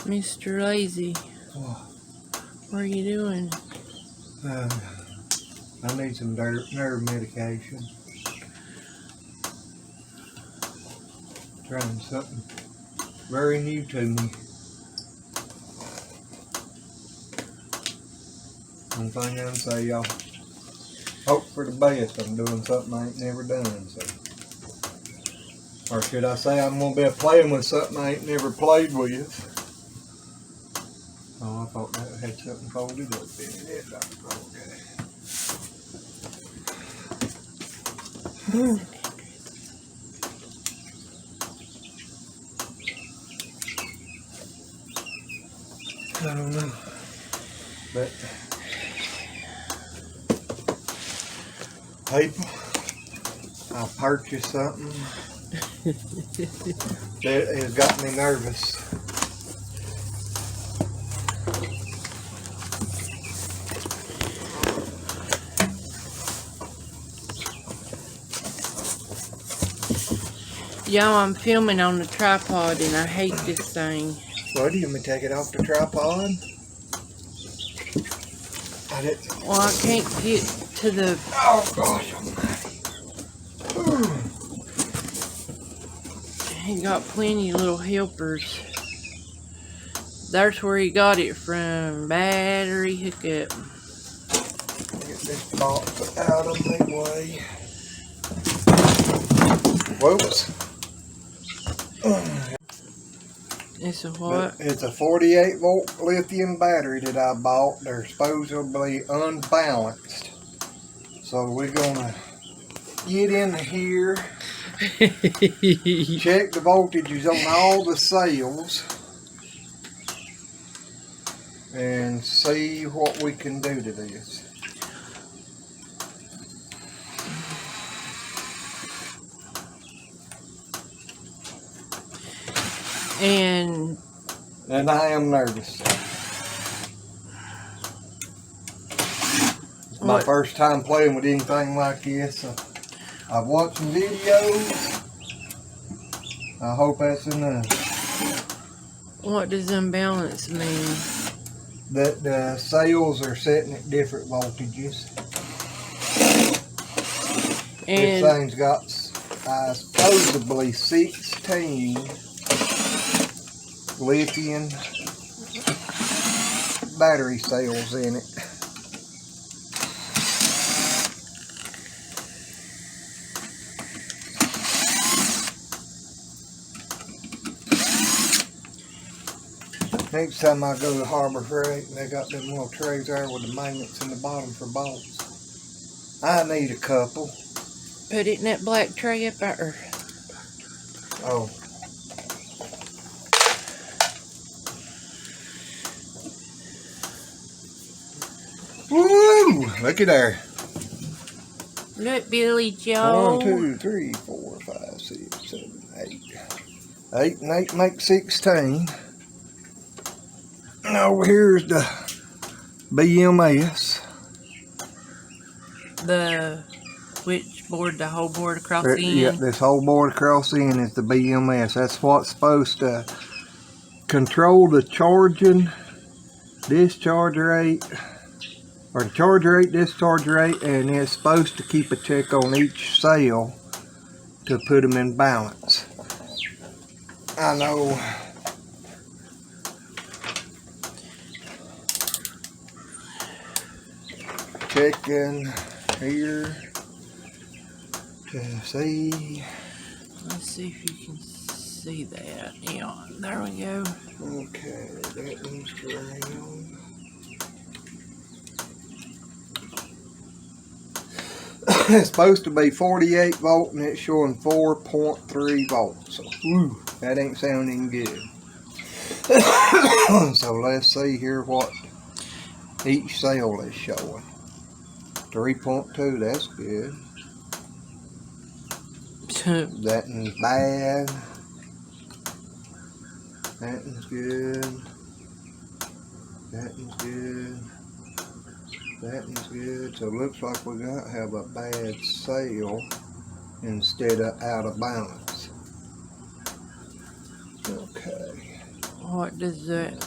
Mr. Lazy, what are you doing? I need some nerve medication. Trying something very new to me. One thing I can say, y'all, hope for the best. I'm doing something I ain't never done, so. Or should I say I'm gonna be playing with something I ain't never played with. Oh, I thought that had something folded up in it. Okay. I don't know, but people, I purchased something that has got me nervous. Y'all, I'm filming on the tripod and I hate this thing. What, do you want me to take it off the tripod? Well, I can't get to the... Oh, gosh almighty. He got plenty of little helpers. That's where he got it from. Battery hookup. Get this box out of my way. Whoops. It's a what? It's a 48 volt lithium battery that I bought. They're supposedly unbalanced. So we're gonna get in here, check the voltages on all the cells, and see what we can do to this. And I am nervous. It's my first time playing with anything like this. I've watched some videos. I hope that's enough. what does unbalance mean? That the cells are setting at different voltages. And this thing's got supposedly 16 lithium battery cells in it. Next time I go to Harbor Freight, they got them little trays there with the magnets in the bottom for bolts. I need a couple. put it in that black tray up there. Oh. Woo! Look at there. Look, Billy Joe. 1, 2, 3, 4, 5, 6, 7, 8. 8 and 8 make 16. And over here's the BMS. The which board? The whole board across the end? Yeah, this whole board across the end is the BMS. That's what's supposed to control the charging, discharge rate, or the charge rate, discharge rate, and it's supposed to keep a check on each cell to put them in balance. I know checking here to see. Let's see if you can see that. Yeah, there we go. Okay, that needs to remain. It's supposed to be 48 volt and it's showing 4.3 volts. So, that ain't sounding good. So let's see here what each cell is showing. 3.2, that's good. That is bad. That is good. That is good. That is good. So it looks like we're going to have a bad cell instead of out of balance. Okay. What does that?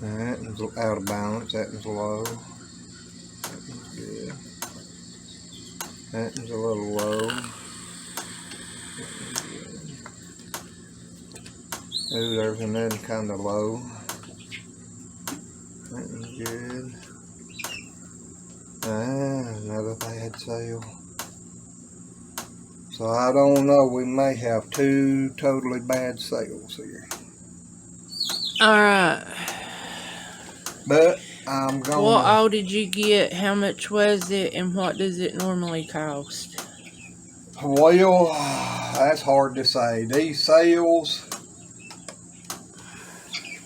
That one's out of balance. That one's low. That one's good. That one's a little low. Ooh, there's another kind of low. That one's good. Another bad sale. So I don't know. We may have two totally bad sales here. Alright. But I'm gonna... What all did you get? How much was it? And what does it normally cost? Well, that's hard to say. These sales,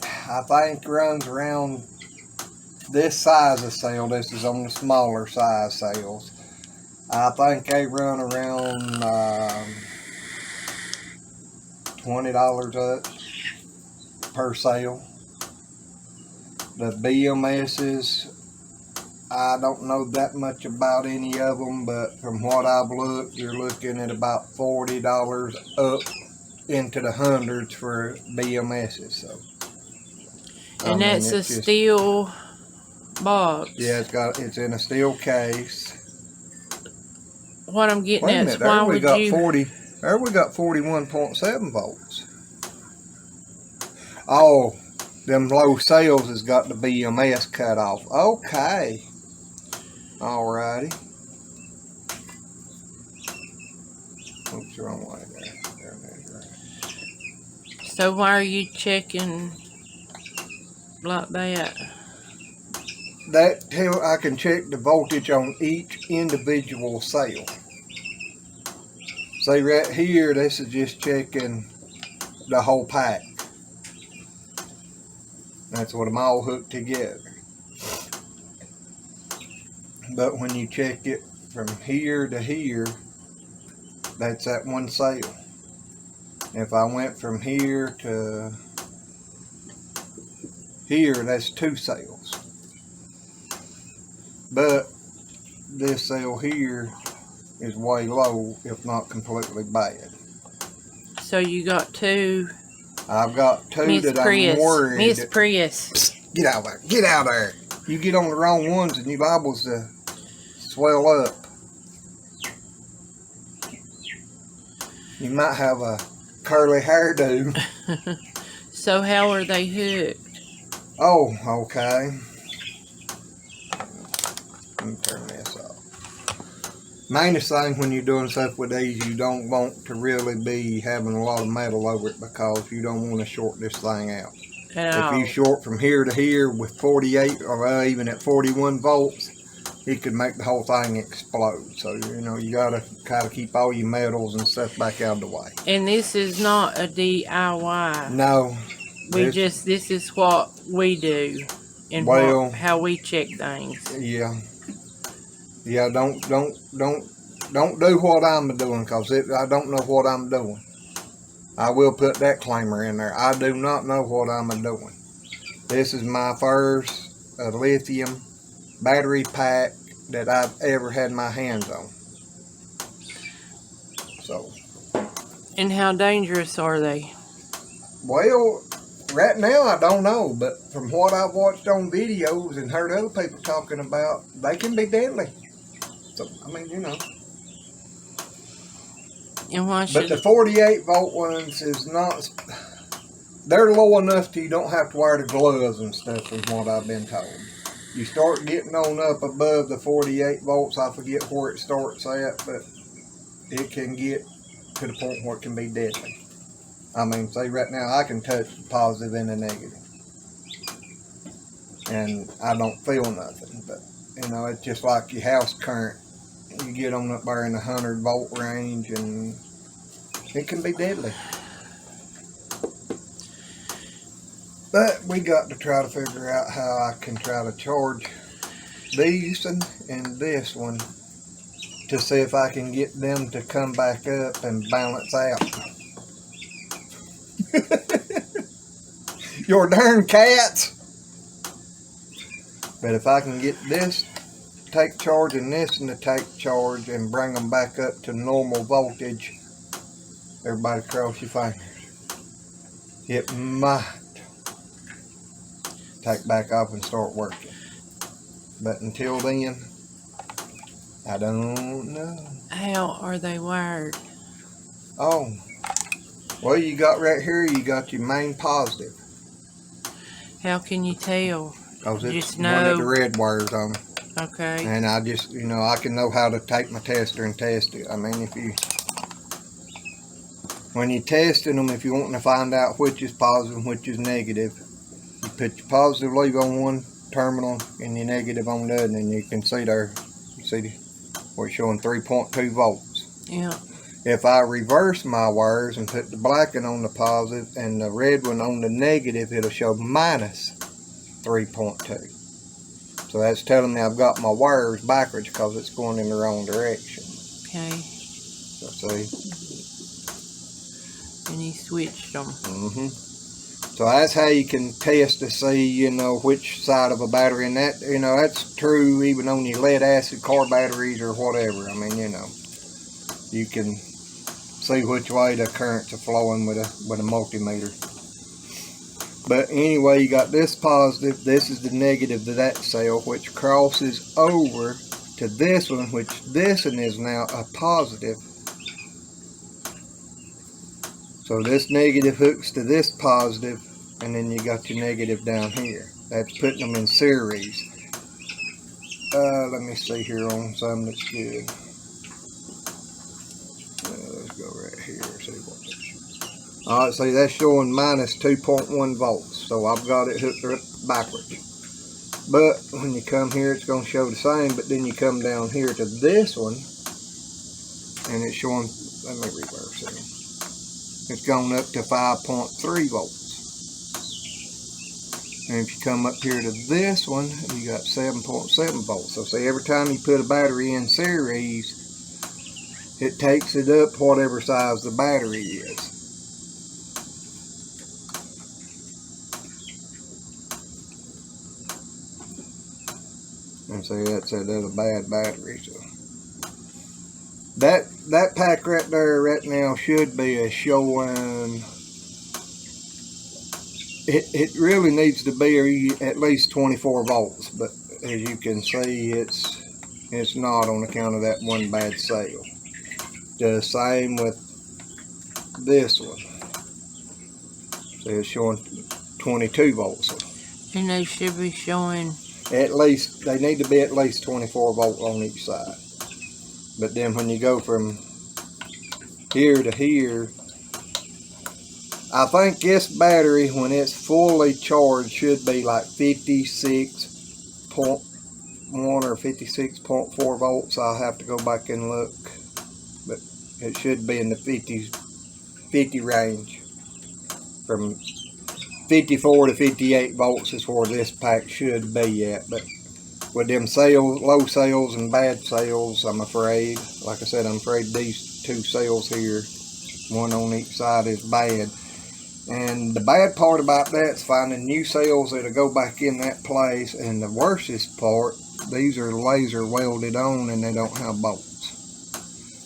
I think, runs around this size of sale. This is on the smaller size sales. I think they run around $20 up per sale. The BMSs, I don't know that much about any of them, but from what I've looked, you're looking at about $40 up into the hundreds for BMSs. So, And that's a steel box. Yeah, it's in a steel case. What I'm getting Wait a at minute, is why would you... There we got 41.7 volts. Oh, them low sales has got the BMS cut off. Okay. Alrighty. Oops, wrong way there. There it is, right. So why are you checking like that? That I can check the voltage on each individual cell. See right here, this is just checking the whole pack. That's what I'm all hooked together. But when you check it from here to here, that's that one cell. If I went from here to here, that's two cells. But this cell here is way low, if not completely bad. So you got two. I've got two Miss that Prius. I'm worried. Miss Prius. Psst, get out there. Get out there. You get on the wrong ones and you're liable to swell up. You might have a curly hairdo. So how are they hooked? Oh, okay. Let me turn this off. Mainest thing when you're doing stuff with these, you don't want to really be having a lot of metal over it because you don't want to short this thing out. If you short from here to here with 48 or even at 41 volts, it could make the whole thing explode. So, you know, you got to kind of keep all your metals and stuff back out of the way. And this is not a DIY. No. This is what we do and how we check things. Yeah. Yeah, don't do what I'm doing because I don't know what I'm doing. I will put that claimer in there. I do not know what I'm doing. This is my first lithium battery pack that I've ever had my hands on. So. And how dangerous are they? Well, right now I don't know, but from what I've watched on videos and heard other people talking about, they can be deadly. So, I mean, you know. But the 48 volt ones is not, they're low enough to you don't have to wear the gloves and stuff is what I've been told. You start getting on up above the 48 volts, I forget where it starts at, but it can get to the point where it can be deadly. I mean, say right now I can touch the positive and the negative. And I don't feel nothing, but you know, it's just like your house current. You get on up there in the 100 volt range and it can be deadly. But we got to try to figure out how I can try to charge these and this one to see if I can get them to come back up and balance out. Your darn cats! But if I can get this take charge and this and to take charge and bring them back up to normal voltage, Everybody cross your fingers. It might take back off and start working. But until then, I don't know. How are they wired? Oh, well, you got right here, you got your main positive. How can you tell? Because it's Just one of the know. red wires on it. Okay. And I just, you know, I can know how to take my tester and test it. I mean, when you're testing them, if you want to find out which is positive and which is negative, you put your positive lead on one terminal and your negative on the other, and you can see there, you see where it's showing 3.2 volts. Yeah. If I reverse my wires and put the black one on the positive and the red one on the negative, it'll show minus 3.2. So that's telling me I've got my wires backwards because it's going in the wrong direction. Okay. So see? And he switched them. So that's how you can test to see, you know, which side of a battery. And that, you know, that's true even on your lead acid car batteries or whatever. I mean, you know, you can see which way the currents are flowing with a multimeter. But anyway, you got this positive. This is the negative to that cell, which crosses over to this one, which this one is now a positive. So this negative hooks to this positive, and then you got your negative down here. That's putting them in series. Let me see here on some that's good. Let's go right here, see what that's showing. Alright, see that's showing minus 2.1 volts. So I've got it hooked up backwards. But when you come here, it's going to show the same, but then you come down here to this one, and it's showing, let me reverse it. It's gone up to 5.3 volts. And if you come up here to this one, you got 7.7 volts. So see, every time you put a battery in series, it takes it up whatever size the battery is. And see, that's a bad battery. So that pack right there right now should be showing. It really needs to be at least 24 volts, but as you can see, it's not on account of that one bad cell. The same with this one. So it's showing 22 volts. And they should be showing. At least, they need to be at least 24 volts on each side. But then when you go from here to here, I think this battery, when it's fully charged, should be like 56.1 or 56.4 volts. I'll have to go back and look. But it should be in the 50 range. From 54 to 58 volts is where this pack should be at. But with them cells, low cells and bad cells, I'm afraid, like I said, I'm afraid these two cells here, one on each side, is bad. And the bad part about that is finding new cells that'll go back in that place. And the worstest part, these are laser welded on and they don't have bolts.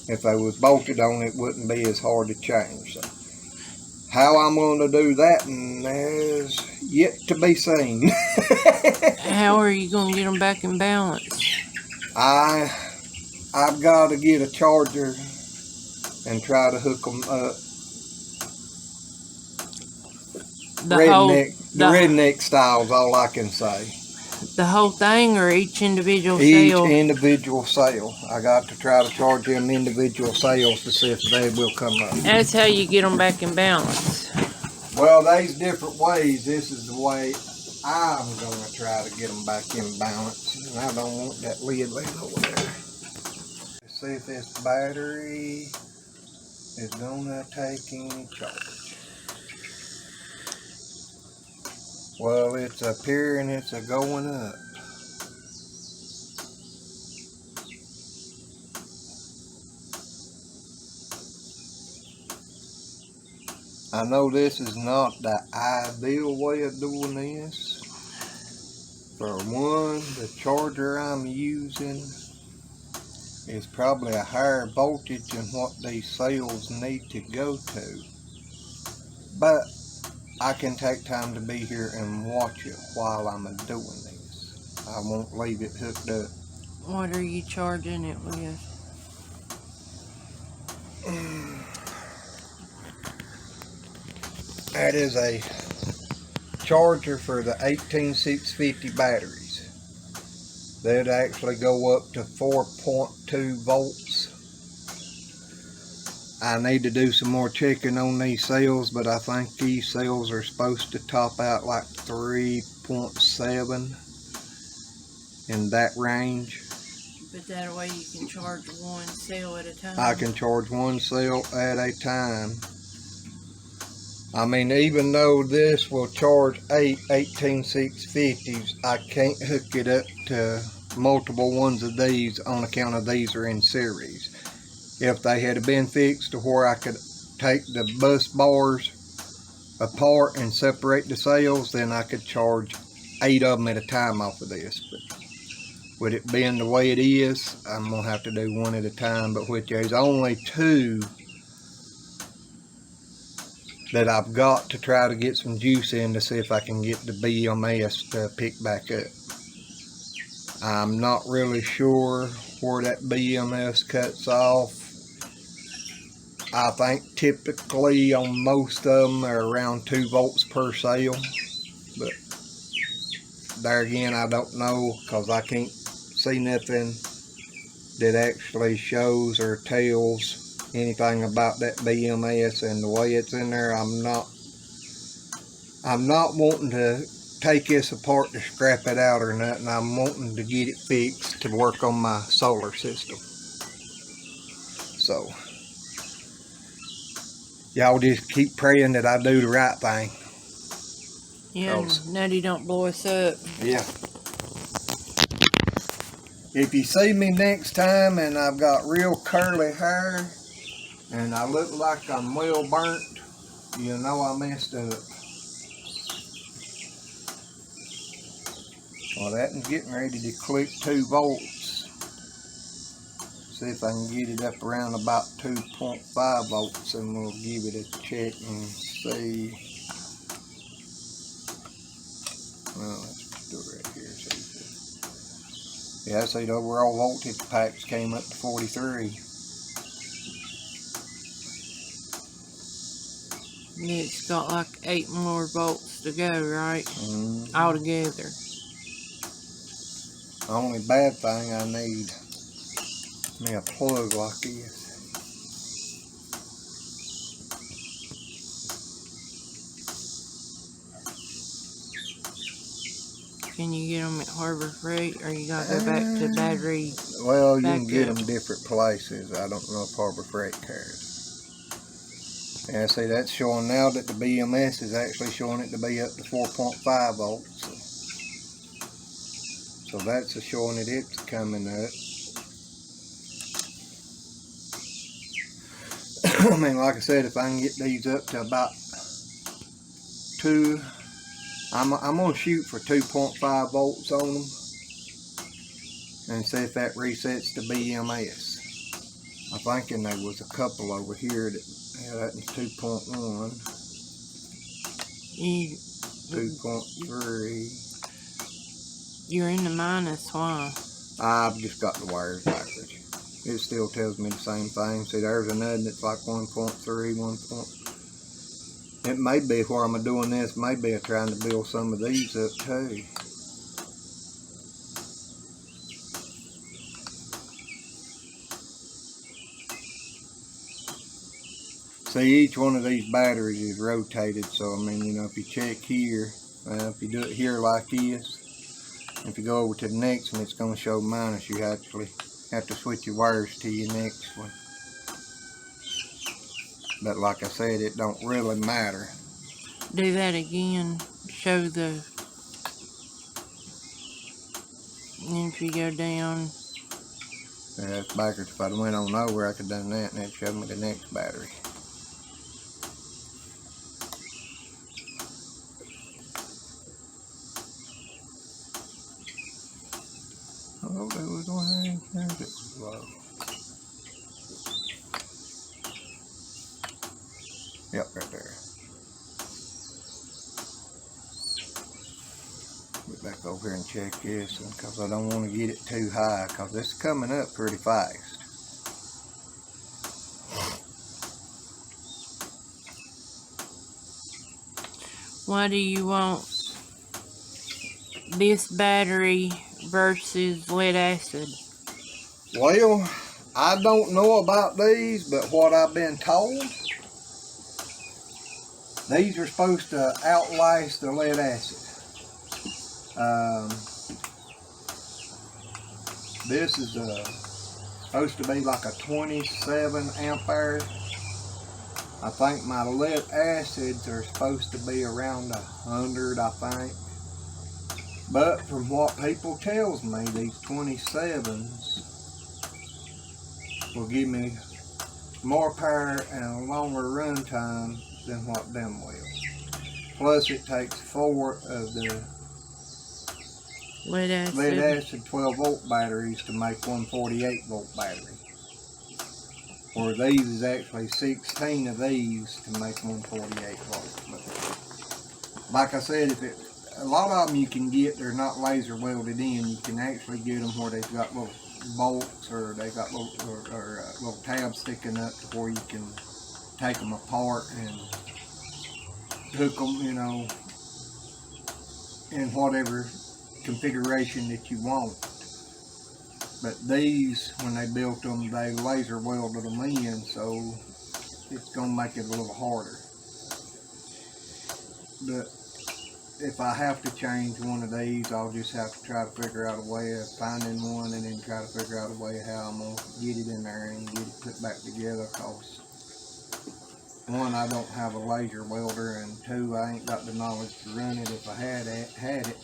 If they was bolted on, it wouldn't be as hard to change. So how I'm going to do that is yet to be seen. How are you going to get them back in balance? I've got to get a charger and try to hook them up. The redneck style is all I can say. The whole thing or each individual cell? Each individual cell. I got to try to charge them individual cells to see if they will come up. That's how you get them back in balance. Well, there's different ways. This is the way I'm going to try to get them back in balance. And I don't want that lid laying over there. Let's see if this battery is going to take any charge. Well, it's up here and it's a going up. I know this is not the ideal way of doing this. For one, the charger I'm using is probably a higher voltage than what these cells need to go to. But I can take time to be here and watch it while I'm doing this. I won't leave it hooked up. What are you charging it with? That is a charger for the 18650 batteries. They'd actually go up to 4.2 volts. I need to do some more checking on these cells, but I think these cells are supposed to top out like 3.7 in that range. But that way you can charge one cell at a time. I can charge one cell at a time. I mean, even though this will charge 8 18650s, I can't hook it up to multiple ones of these on account of these are in series. If they had been fixed to where I could take the bus bars apart and separate the cells, then I could charge 8 of them at a time off of this. But with it being the way it is, I'm going to have to do one at a time, but which is only 2 that I've got to try to get some juice in to see if I can get the BMS to pick back up. I'm not really sure where that BMS cuts off. I think typically on most of them are around 2 volts per cell, but there again I don't know, because I can't see nothing that actually shows or tells anything about that BMS, and the way it's in there, I'm not wanting to take this apart to scrap it out or nothing. I'm wanting to get it fixed to work on my solar system. So y'all just keep praying that I do the right thing. Yeah, Nutty don't blow us up. Yeah. If you see me next time and I've got real curly hair and I look like I'm well burnt, you know I messed up. Well, that one's getting ready to click 2 volts. See if I can get it up around about 2.5 volts, and we'll give it a check and see. Well, let's do it right here. Yeah, see the overall voltage packs came up to 43. It's got like 8 more volts to go, right? Altogether. The only bad thing, I need me a plug like this. Can you get them at Harbor Freight, or you gotta go back to battery? Well, you can get them different places. I don't know if Harbor Freight carries. And see, that's showing now that the BMS is actually showing it to be up to 4.5 volts. So that's showing that it's coming up. I mean, like I said, if I can get these up to about 2, I'm going to shoot for 2.5 volts on them and see if that resets the BMS. I'm thinking there was a couple over here that, yeah, that was 2.1, 2.3. You're in the minus, why? I've just got the wires backwards. It still tells me the same thing. See, there's another that's like 1.3, 1. It may be where I'm doing this, maybe I'm trying to build some of these up too. See, each one of these batteries is rotated, so I mean, you know, if you check here, if you do it here like this, if you go over to the next one, it's going to show minus. You actually have to switch your wires to your next one. But like I said, it don't really matter. Do that again. Show the... And if you go down... Yeah, that's backwards. If I'd went on over, I could have done that, and it showed me the next battery. Oh, there was one there that was low. Yep, right there. Get back over here and check this because I don't want to get it too high because it's coming up pretty fast. Why do you want this battery versus lead acid? Well, I don't know about these, but what I've been told, these are supposed to outlast the lead acid. This is supposed to be like a 27 ampere. I think my lead acids are supposed to be around 100, I think. But from what people tells me, these 27s will give me more power and a longer run time than what them will. Plus it takes 4 of the Lead acid 12 volt batteries to make one 48 volt battery. Or these is actually 16 of these to make one 48 volt. But like I said, a lot of them you can get, they're not laser welded in. You can actually get them where they've got little bolts or they've got little tabs sticking up to where you can take them apart and hook them, you know, in whatever configuration that you want. But these, when they built them, they laser welded them in, so it's going to make it a little harder. But if I have to change one of these, I'll just have to try to figure out a way of finding one and then try to figure out a way how I'm going to get it in there and get it put back together, because 1, I don't have a laser welder, and 2, I ain't got the knowledge to run it if I had it.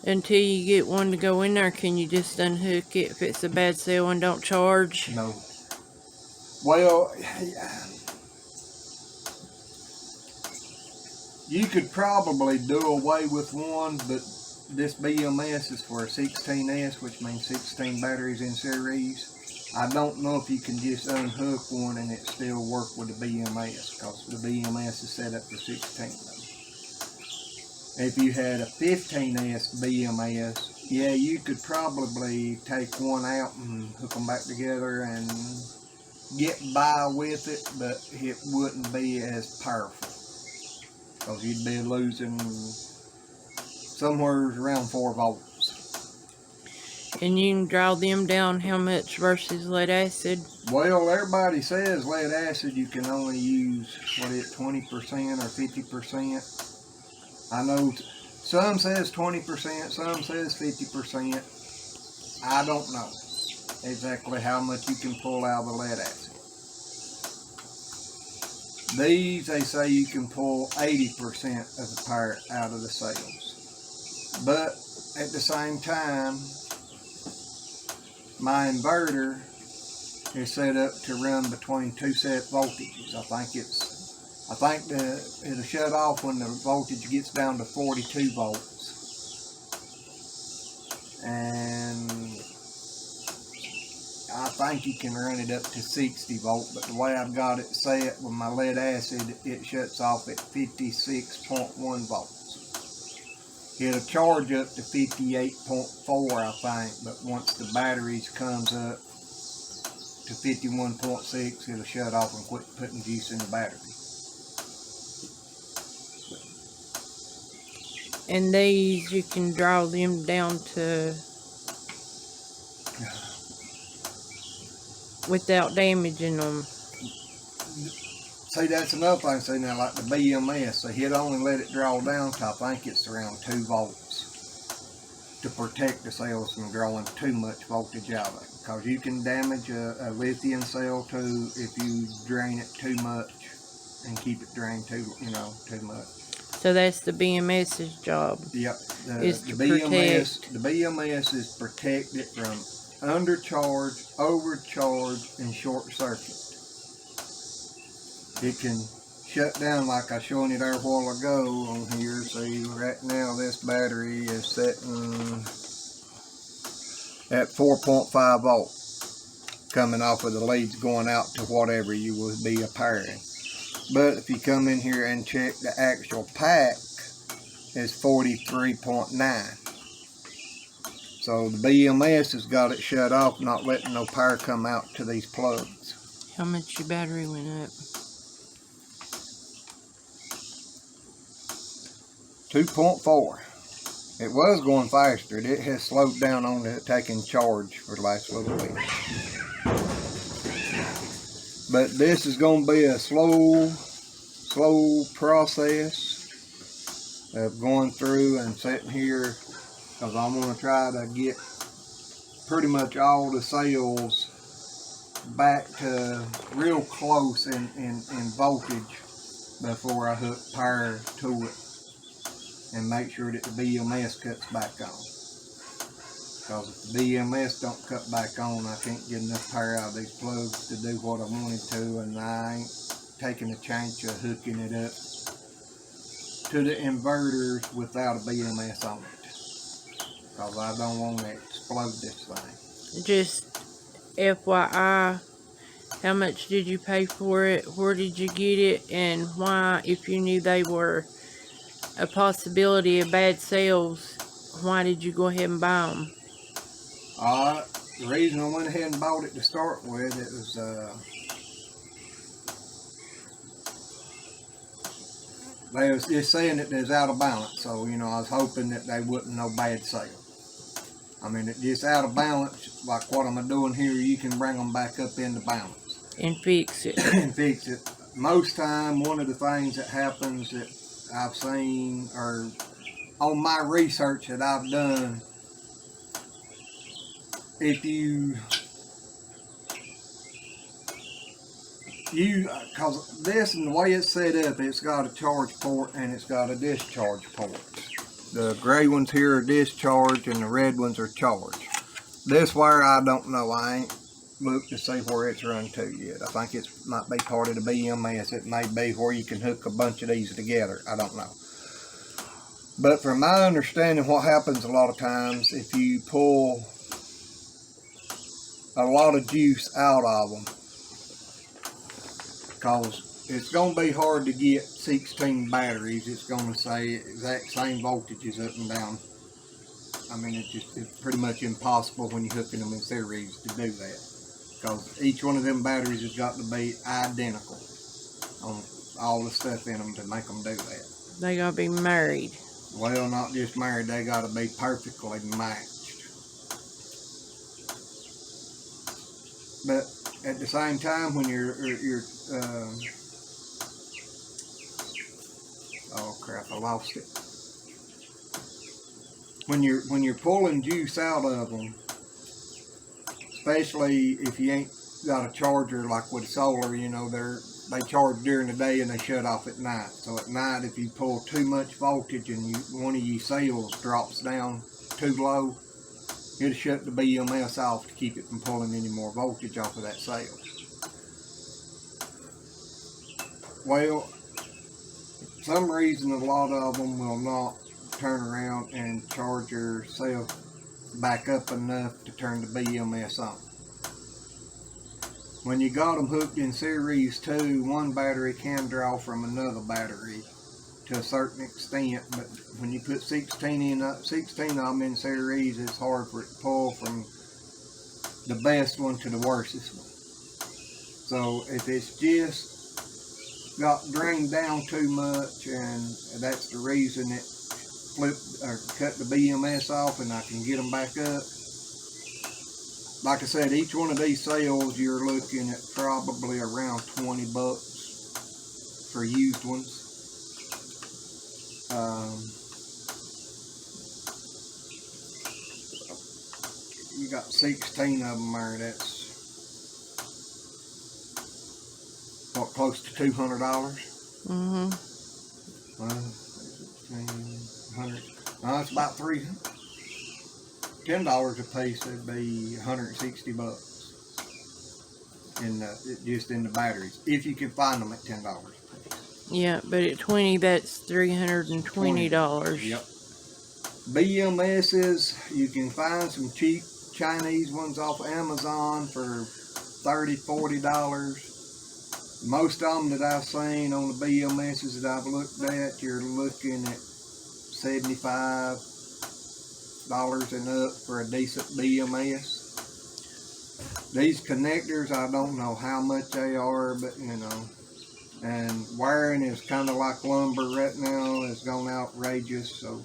Until you get one to go in there, can you just unhook it if it's a bad cell and don't charge? No. Well, you could probably do away with one, but this BMS is for a 16S, which means 16 batteries in series. I don't know if you can just unhook one and it still work with the BMS, because the BMS is set up for 16 though. If you had a 15S BMS, yeah, you could probably take one out and hook them back together and get by with it, but it wouldn't be as powerful, because you'd be losing somewhere around 4 volts. And you can draw them down how much versus lead acid? Well, everybody says lead acid you can only use, 20% or 50%. I know some says 20%, some says 50%. I don't know exactly how much you can pull out of the lead acid. These, they say you can pull 80% of the power out of the cells. But at the same time, my inverter is set up to run between 2 set voltages. I think it'll shut off when the voltage gets down to 42 volts. And I think you can run it up to 60 volt, but the way I've got it set with my lead acid, it shuts off at 56.1 volts. It'll charge up to 58.4, I think, but once the batteries comes up to 51.6, it'll shut off and quit putting juice in the battery. And these, you can draw them down to without damaging them. See, that's another thing. See, now, like the BMS, so he'd only let it draw down to, I think it's around 2 volts to protect the cells from drawing too much voltage out of it. Because you can damage a lithium cell too if you drain it too much and keep it drained too much. So that's the BMS's job. Yep. The BMS is protected from undercharge, overcharge, and short circuit. It can shut down like I showed you there a while ago on here. See, right now this battery is sitting at 4.5 volts coming off of the leads going out to whatever you would be powering. But if you come in here and check the actual pack, it's 43.9. So the BMS has got it shut off, not letting no power come out to these plugs. How much your battery went up? 2.4. It was going faster. It has slowed down on it taking charge for the last little bit. But this is going to be a slow process of going through and sitting here, because I'm going to try to get pretty much all the cells back to real close in voltage before I hook power to it and make sure that the BMS cuts back on. Because if the BMS don't cut back on, I can't get enough power out of these plugs to do what I wanted to, and I ain't taking a chance of hooking it up to the inverters without a BMS on it. Because I don't want to explode this thing. Just FYI, how much did you pay for it? Where did you get it? And why, if you knew they were a possibility of bad sales, why did you go ahead and buy them? The reason I went ahead and bought it to start with, it was they was just saying that it's out of balance. So, you know, I was hoping that they wouldn't no bad sale. I mean, it's just out of balance, like what I'm doing here, you can bring them back up into balance. And fix it. And fix it. Most time, one of the things that happens that I've seen, or on my research that I've done, if because this and the way it's set up, it's got a charge port and it's got a discharge port. The gray ones here are discharge and the red ones are charge. This wire, I don't know. I ain't looked to see where it's run to yet. I think it might be part of the BMS. It may be where you can hook a bunch of these together. I don't know. But from my understanding, what happens a lot of times, if you pull a lot of juice out of them, because it's going to be hard to get 16 batteries. It's going to say exact same voltages up and down. I mean, it's pretty much impossible when you're hooking them in series to do that, because each one of them batteries has got to be identical on all the stuff in them to make them do that. They got to be married. Well, not just married, they got to be perfectly matched. But at the same time, when you're oh crap, I lost it. When you're pulling juice out of them, especially if you ain't got a charger like with solar, you know, they charge during the day and they shut off at night. So at night, if you pull too much voltage and one of your cells drops down too low, it'll shut the BMS off to keep it from pulling any more voltage off of that cell. Well, for some reason a lot of them will not turn around and charge your cell back up enough to turn the BMS on. When you got them hooked in series too, one battery can draw from another battery to a certain extent, but when you put 16 of them in series, it's hard for it to pull from the best one to the worstest one. So if it's just got drained down too much, and that's the reason it flipped or cut the BMS off, and I can get them back up. Like I said, each one of these cells you're looking at probably around $20 for used ones. You got 16 of them there. That's what, close to $200. Mm-hmm. Well, 100. No, it's about $10 a piece. It'd be $160 just in the batteries, if you can find them at $10 a piece. Yeah, but at 20, that's $320. Yep. BMSs, you can find some cheap Chinese ones off Amazon for $30, $40. Most of them that I've seen on the BMSs that I've looked at, you're looking at $75 and up for a decent BMS. These connectors, I don't know how much they are, but you know, and wiring is kind of like lumber right now. It's gone outrageous. So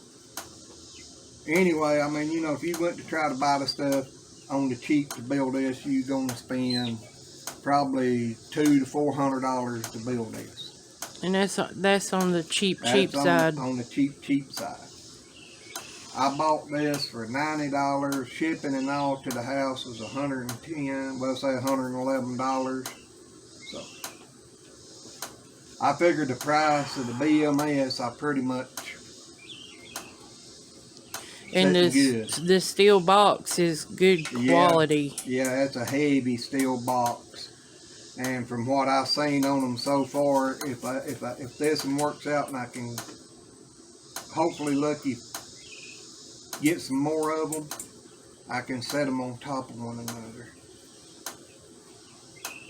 anyway, I mean, you know, if you went to try to buy the stuff on the cheap to build this, you're gonna spend probably $200 to $400 to build this. And that's on the cheap side. On the cheap side. I bought this for $90. Shipping and all to the house was $110. Well, say $111. So I figured the price of the BMS, I pretty much. And this steel box is good quality. Yeah, it's a heavy steel box. And from what I've seen on them so far, if this one works out and I can hopefully lucky get some more of them, I can set them on top of one another.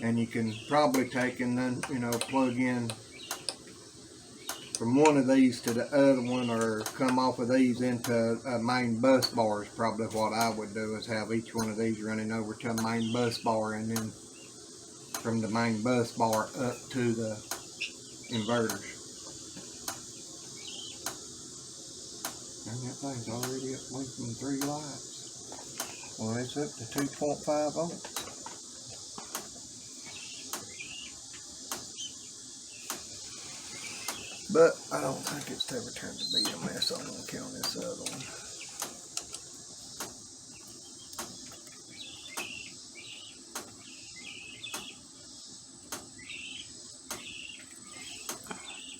And you can probably take and then, you know, plug in from one of these to the other one, or come off of these into a main bus bar is probably what I would do, is have each one of these running over to a main bus bar, and then from the main bus bar up to the inverters. And that thing's already up blinking 3 lights. Well, it's up to 2.5 volts. But I don't think it's ever turned to BMS on account of this other one.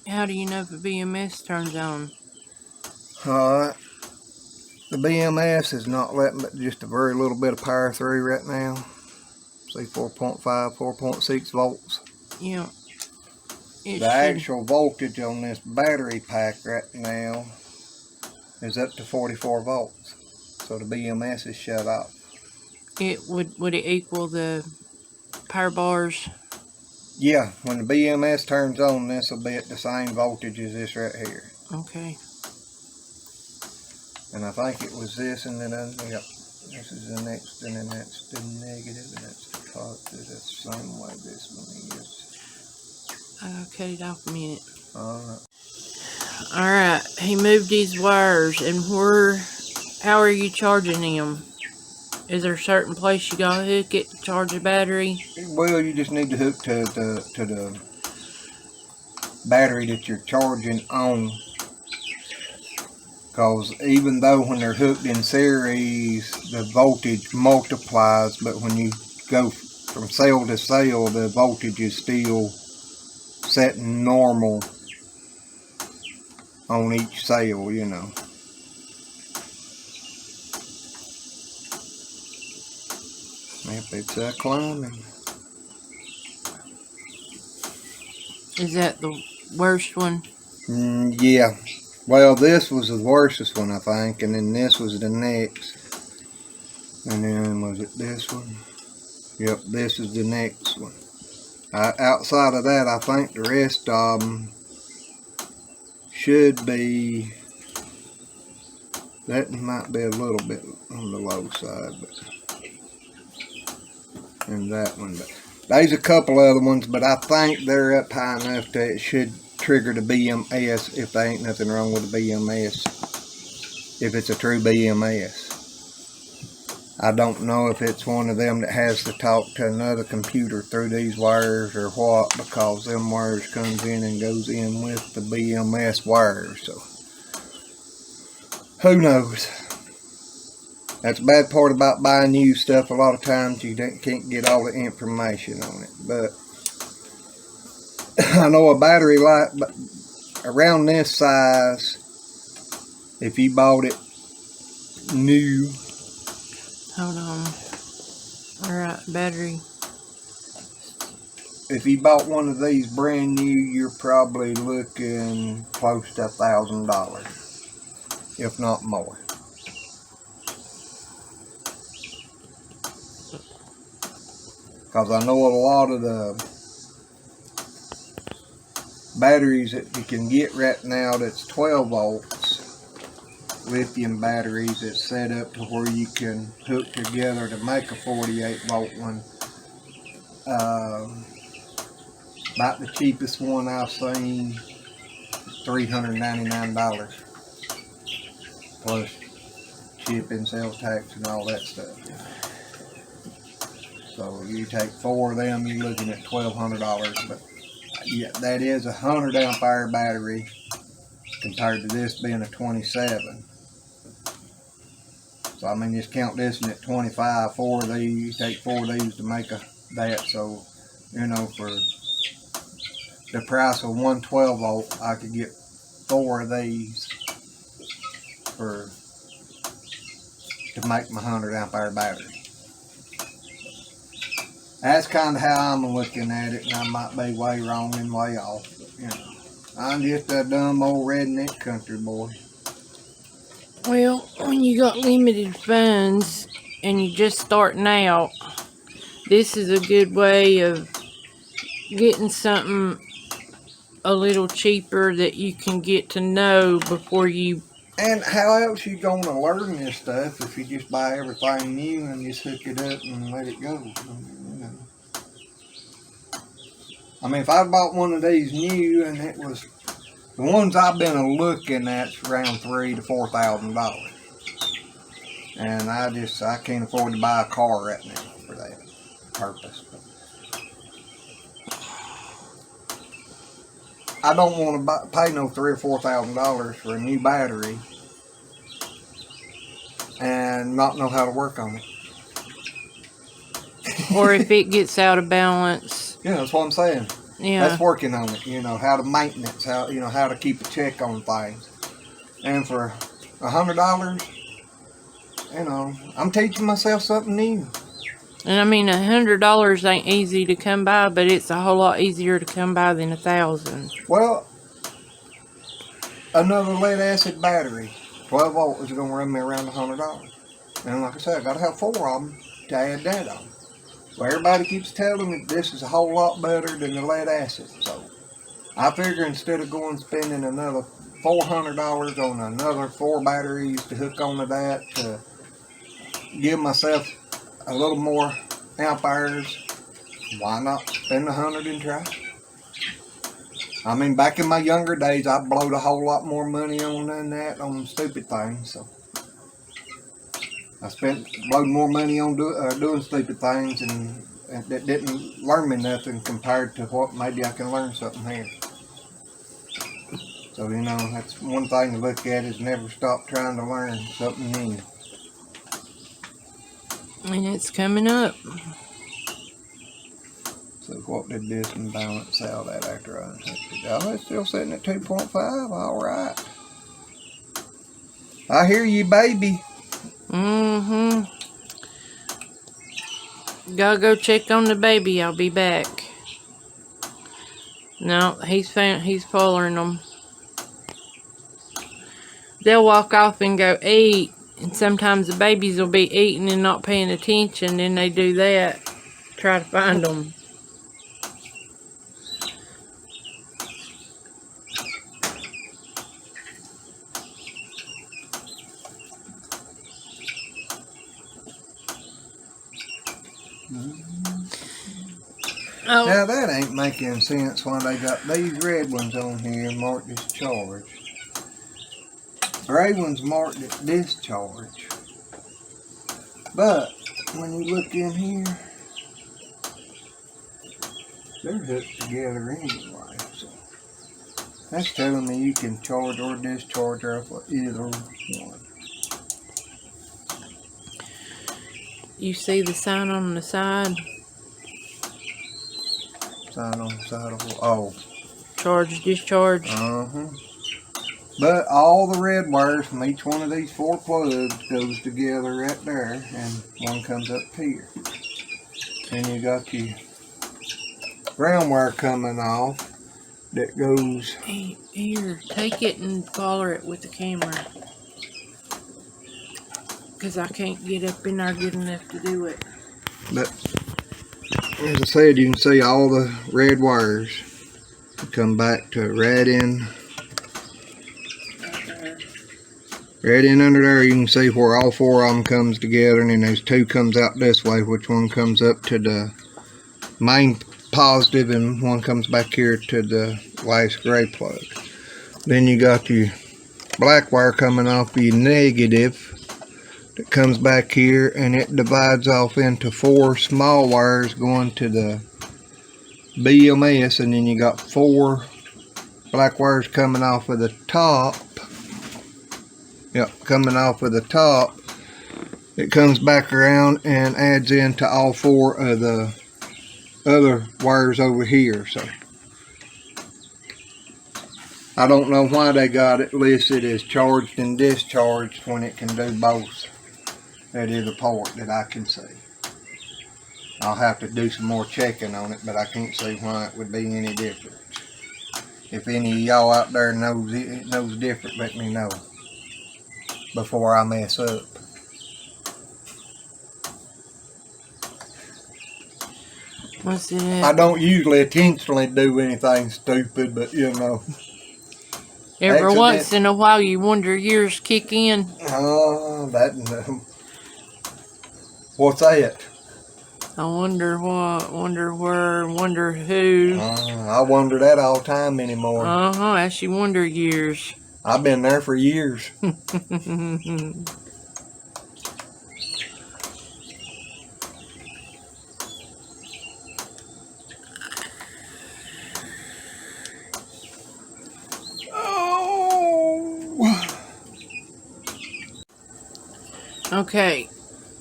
How do you know if a BMS turns on? Alright. The BMS is not letting but just a very little bit of power through right now. See, 4.5, 4.6 volts. Yeah. The actual voltage on this battery pack right now is up to 44 volts. So the BMS is shut off. Would it equal the power bars? Yeah, when the BMS turns on, this will be at the same voltage as this right here. Okay. And I think it was this, and then yep, this is the next, and then that's the negative, and that's the positive. That's the same way this one is. I'll cut it off a minute. Alright. Alright, he moved these wires, and how are you charging them? Is there a certain place you gotta hook it to charge the battery? Well, you just need to hook to the battery that you're charging on. Because even though when they're hooked in series, the voltage multiplies, but when you go from cell to cell, the voltage is still setting normal on each cell, you know. Yep, it's climbing. Is that the worst one? Yeah. Well, this was the worstest one, I think, and then this was the next. And then, was it this one? Yep, this is the next one. Outside of that, I think the rest of them should be, that might be a little bit on the low side, but, and that one. But there's a couple other ones, but I think they're up high enough that it should trigger the BMS if there ain't nothing wrong with the BMS, if it's a true BMS. I don't know if it's one of them that has to talk to another computer through these wires or what, because them wires comes in and goes in with the BMS wires, so who knows. That's the bad part about buying used stuff. A lot of times you can't get all the information on it, but I know a battery light around this size, if you bought it new. Hold on. Alright, battery. If you bought one of these brand new, you're probably looking close to $1,000, if not more. Because I know a lot of the batteries that you can get right now that's 12 volts. Lithium batteries that's set up to where you can hook together to make a 48 volt one. About the cheapest one I've seen, $399 plus shipping, sales tax, and all that stuff. So you take 4 of them, you're looking at $1,200. But yeah, that is a 100 ampere battery compared to this being a 27. So I mean, just count this one at 25. 4 of these, you take 4 of these to make that. So you know, for the price of one 12 volt, I could get 4 of these to make my 100 ampere battery. That's kind of how I'm looking at it, and I might be way wrong and way off. But, you know, I'm just a dumb old redneck country boy. Well, when you got limited funds and you're just starting out, this is a good way of getting something a little cheaper that you can get to know before you. And how else you gonna learn this stuff if you just buy everything new and just hook it up and let it go? You know. I mean, if I bought one of these new and it was the ones I've been looking at's around $3,000 to $4,000, and I can't afford to buy a car right now for that purpose. But I don't want to pay no $3,000 or $4,000 for a new battery and not know how to work on it. Or if it gets out of balance. Yeah, that's what I'm saying. Yeah. That's working on it. You know, how to maintenance, how to keep a check on things. And for $100, you know, I'm teaching myself something new. And I mean, $100 ain't easy to come by, but it's a whole lot easier to come by than 1,000. Well, another lead acid battery, 12 volt, is going to run me around $100. And like I said, I got to have 4 of them to add that on. Well, everybody keeps telling me this is a whole lot better than the lead acid. So I figure instead of going spending another $400 on another 4 batteries to hook onto that, to give myself a little more amperes, why not spend 100 and try? I mean, back in my younger days, I blowed a whole lot more money on than that on stupid things. So I blowed more money on doing stupid things, and that didn't learn me nothing compared to what maybe I can learn something here. So, you know, that's one thing to look at, is never stop trying to learn something new. And it's coming up. So what did this one balance out at after I unhooked it? Oh, it's still sitting at 2.5. All right. I hear you, baby. Mm-hmm. Gotta go check on the baby. I'll be back. No, he's following them. They'll walk off and go eat, and sometimes the babies will be eating and not paying attention, and they do that. Try to find them. Oh. Now that ain't making sense when they got these red ones on here marked as charged. Gray ones marked as discharge. But when you look in here, they're hooked together anyway. So that's telling me you can charge or discharge off of either one. You see the sign on the side? Sign on the side of, oh. Charge, discharge. But all the red wires from each one of these 4 plugs goes together right there, and one comes up here. And you got your ground wire coming off that goes. Hey, here, take it and follow it with the camera. Because I can't get up in there good enough to do it. But as I said, you can see all the red wires come back to right in under there. You can see where all four of them comes together, and then those two comes out this way, which one comes up to the main positive and one comes back here to the last gray plug. Then you got your black wire coming off your negative that comes back here, and it divides off into four small wires going to the BMS, and then you got four black wires coming off of the top. Yep, coming off of the top. It comes back around and adds into all four of the other wires over here. So I don't know why they got it listed as charged and discharged when it can do both. That is a part that I can see. I'll have to do some more checking on it, but I can't see why it would be any different. If any of y'all out there knows different, let me know before I mess up. What's it? I don't usually intentionally do anything stupid, but you know. Every once in a while you wonder yours kick in. Oh, what's that? I wonder what, wonder where, wonder who. I wonder that all the time anymore. That's your wonder years. I've been there for years. Okay.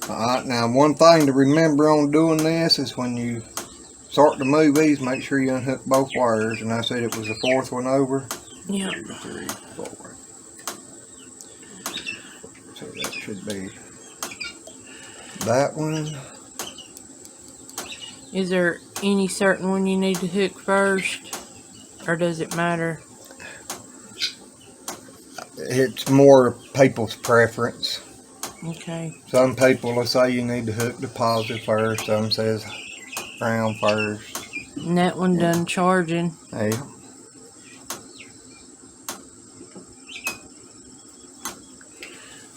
Alright, now one thing to remember on doing this is when you start to move these, make sure you unhook both wires. And I said it was the fourth one over. Yep. 2, 3, 4. So that should be that one. Is there any certain one you need to hook first? Or does it matter? It's more people's preference. Okay. Some people will say you need to hook the positive first. Some says ground first. And that one done charging. Hey.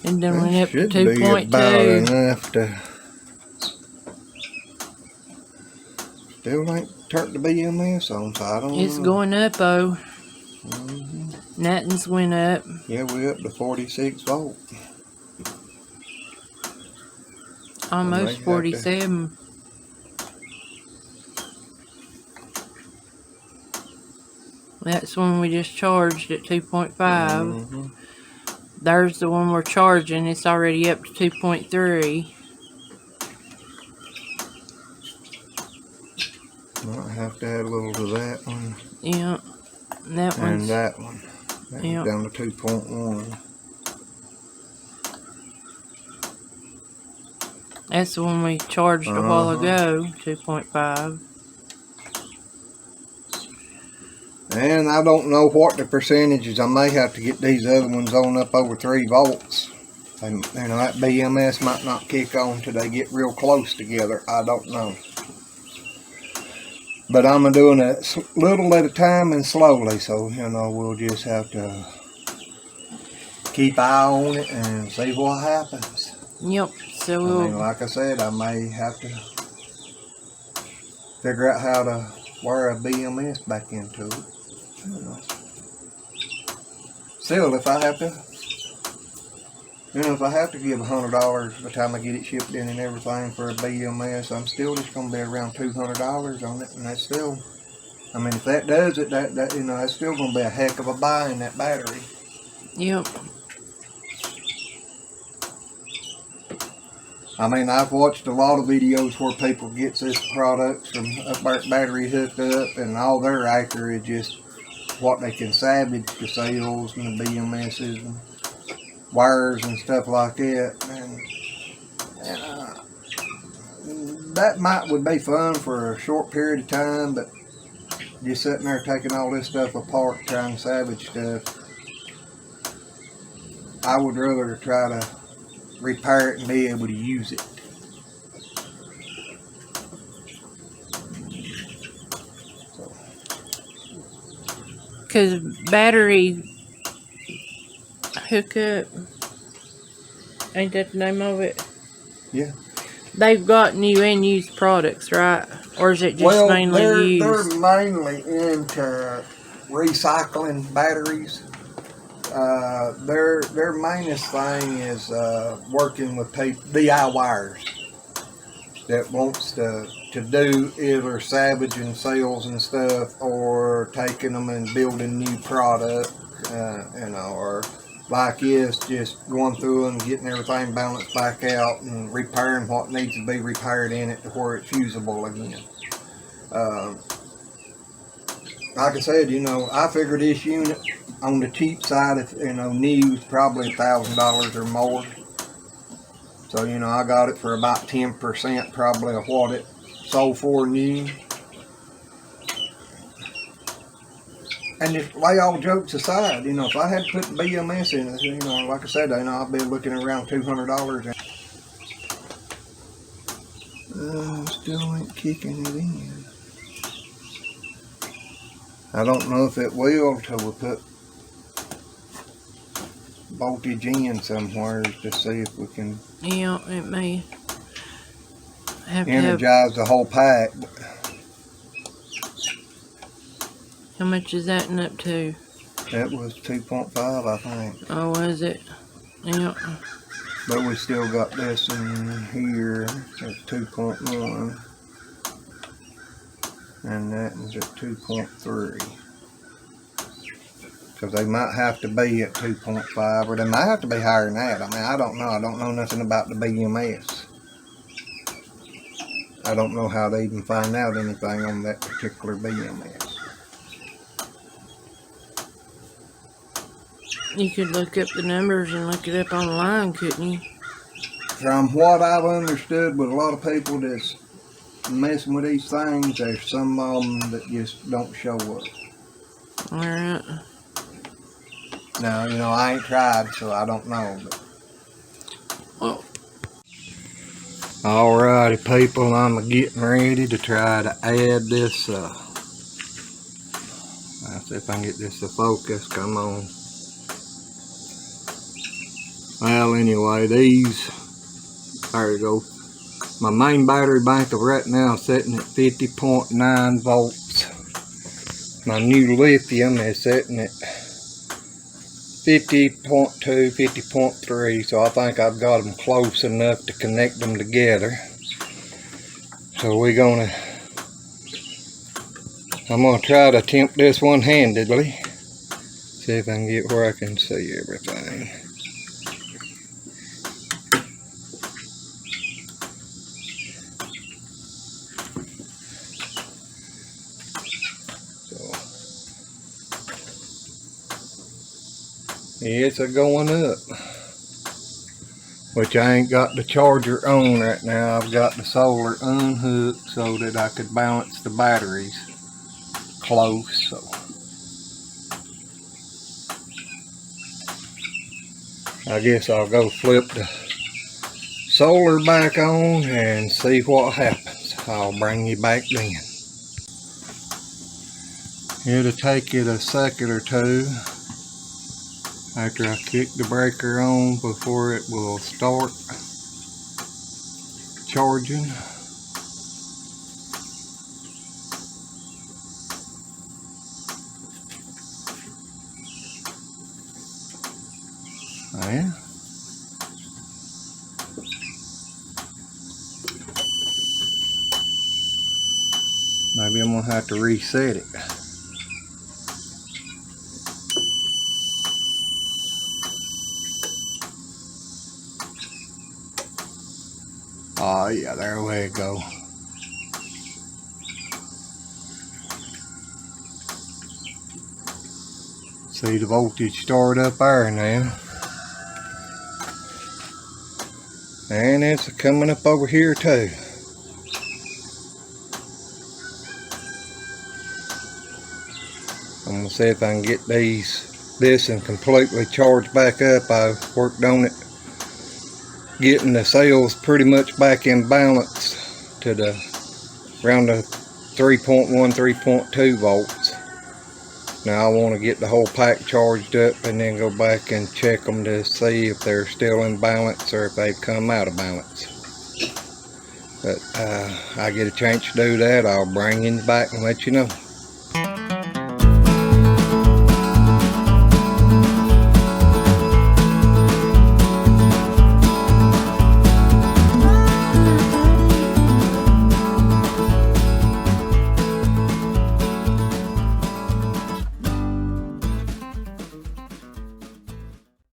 And then went up to should be about 2.2. enough to. Still ain't turned the BMS on, so I don't know. It's going up, though. Nothing's went up. Yeah, we're up to 46 volt. Almost 47. That's when we just charged at 2.5. There's the one we're charging. It's already up to 2.3. Might have to add a little to that one. Yeah. And that one's... And that one. That one's down to 2.1. That's the one we charged a while ago, 2.5. And I don't know what the percentage is. I may have to get these other ones on up over 3 volts. And you know, that BMS might not kick on till they get real close together. I don't know. But I'm doing it little at a time and slowly. So, you know, we'll just have to keep eye on it and see what happens. Yep. So I mean, like I said, I may have to figure out how to wire a BMS back into it. You know. Still, if I have to, if I have to give $100 by the time I get it shipped in and everything for a BMS, I'm still just going to be around $200 on it, and that's still, I mean, if that does it, that that's still going to be a heck of a buy in that battery. Yep. I mean, I've watched a lot of videos where people get this products from a battery hooked up, and all they're after is just what they can salvage the cells and the BMSs and wires and stuff like that. And that would be fun for a short period of time, but just sitting there taking all this stuff apart, trying to salvage stuff, I would rather try to repair it and be able to use it. So, Because battery Hookup, ain't that the name of it? Yeah. They've got new and used products, right? Or is it just mainly used? They're mainly into recycling batteries. Their mainest thing is working with DIYers that wants to do either salvaging sales and stuff, or taking them and building new product, or like is just going through and getting everything balanced back out and repairing what needs to be repaired in it to where it's usable again. Like I said, I figured this unit on the cheap side, if new, probably $1,000 or more. So I got it for about 10% probably of what it sold for new. And just lay all jokes aside, if I had to put the BMS in it, like I said, I'd be looking around $200. Still ain't kicking it in. I don't know if it will till we put voltage in somewhere to see if we can It may have energize the whole pack. How much is that up to? That was 2.5, I think. Oh, was it? Yeah. But we still got this in here at 2.1. And that is at 2.3. Because they might have to be at 2.5, or they might have to be higher than that. I mean, I don't know. I don't know nothing about the BMS. I don't know how they even find out anything on that particular BMS. You could look up the numbers and look it up online, couldn't you? From what I've understood with a lot of people that's messing with these things, there's some of them that just don't show up. Alright. Now, I ain't tried, so I don't know. But. Well. Alrighty, people, I'm getting ready to try to add this. Let's see if I can get this to focus. Come on. Well, anyway, these, there you go. My main battery bank of right now is sitting at 50.9 volts. My new lithium is sitting at 50.2, 50.3, so I think I've got them close enough to connect them together. So I'm gonna try to attempt this one-handedly. See if I can get where I can see everything. It's a going up, which I ain't got the charger on right now. I've got the solar unhooked so that I could balance the batteries close. So I guess I'll go flip the solar back on and see what happens. I'll bring you back then. It'll take it a second or two after I kick the breaker on before it will start charging. Yeah. Maybe I'm gonna have to reset it. Oh yeah, there we go. See the voltage start up there now. And it's coming up over here too. I'm gonna see if I can get this and completely charged back up. I've worked on it, getting the cells pretty much back in balance to around the 3.1, 3.2 volts. Now I want to get the whole pack charged up and then go back and check them to see if they're still in balance or if they've come out of balance. But I get a chance to do that, I'll bring you back and let you know.